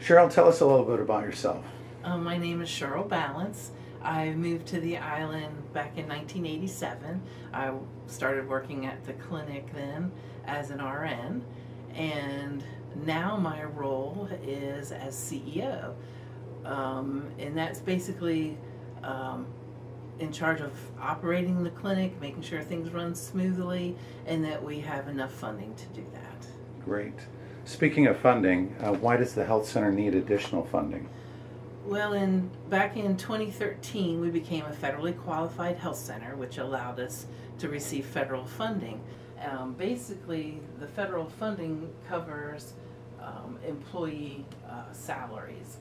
Cheryl, tell us a little bit about yourself. My name is Cheryl Balance. I moved to the island back in 1987. I started working at the clinic then as an RN, and now my role is as CEO. And that's basically in charge of operating the clinic, making sure things run smoothly, and that we have enough funding to do that. Great. Speaking of funding, why does the health center need additional funding? Well, back in 2013, we became a federally qualified health center, which allowed us to receive federal funding. Basically, the federal funding covers employee salaries.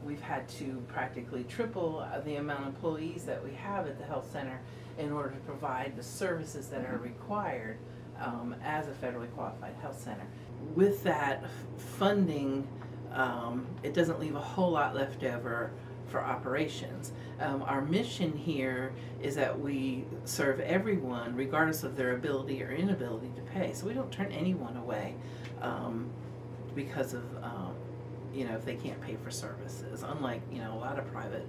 We've had to practically triple the amount of employees that we have at the health center in order to provide the services that are required as a federally qualified health center. With that funding, it doesn't leave a whole lot left over for operations. Our mission here is that we serve everyone regardless of their ability or inability to pay. So we don't turn anyone away because of if they can't pay for services. Unlike a lot of private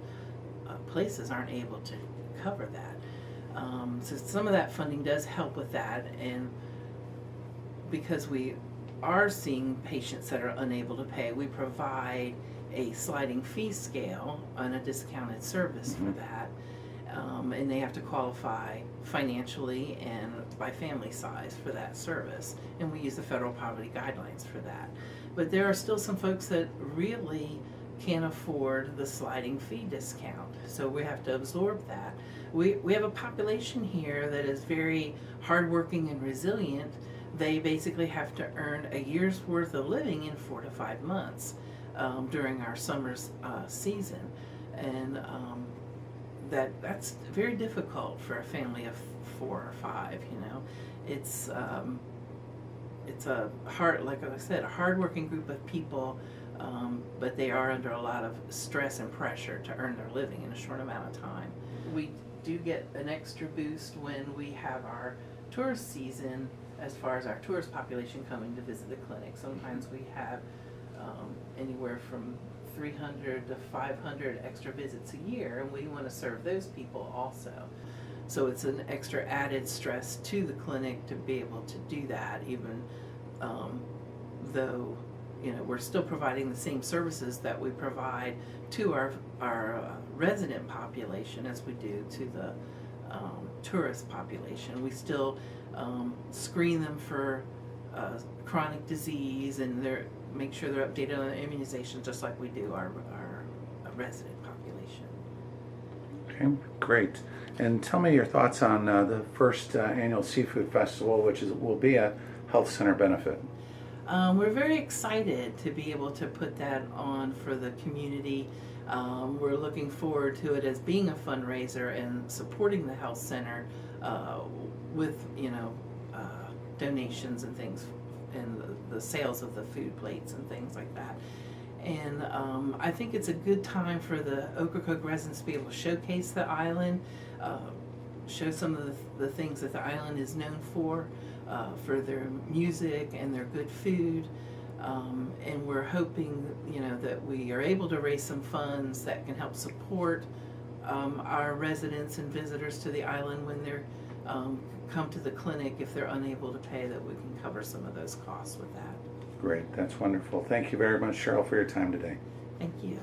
places aren't able to cover that. So some of that funding does help with that, and because we are seeing patients that are unable to pay, we provide a sliding fee scale on a discounted service for that. And they have to qualify financially and by family size for that service. And we use the federal poverty guidelines for that. But there are still some folks that really can't afford the sliding fee discount. So we have to absorb that. We have a population here that is very hardworking and resilient. They basically have to earn a year's worth of living in 4 to 5 months during our summer season. And that's very difficult for a family of 4 or 5. It's a like I said, a hardworking group of people, but they are under a lot of stress and pressure to earn their living in a short amount of time. We do get an extra boost when we have our tourist season, as far as our tourist population coming to visit the clinic. Sometimes we have anywhere from 300 to 500 extra visits a year, and we want to serve those people also. So it's an extra added stress to the clinic to be able to do that, even though we're still providing the same services that we provide to our resident population as we do to the tourist population. We still screen them for chronic disease, and make sure they're updated on their immunizations just like we do our resident population. Okay, great. And tell me your thoughts on the first annual Seafood Festival, which will be a health center benefit. We're very excited to be able to put that on for the community. We're looking forward to it as being a fundraiser and supporting the health center with donations and things, and the sales of the food plates and things like that. And I think it's a good time for the Ocracoke residents to be able to showcase the island, show some of the things that the island is known for their music and their good food. And we're hoping that we are able to raise some funds that can help support our residents and visitors to the island when they're come to the clinic. If they're unable to pay, that we can cover some of those costs with that. Great, that's wonderful. Thank you very much, Cheryl, for your time today. Thank you.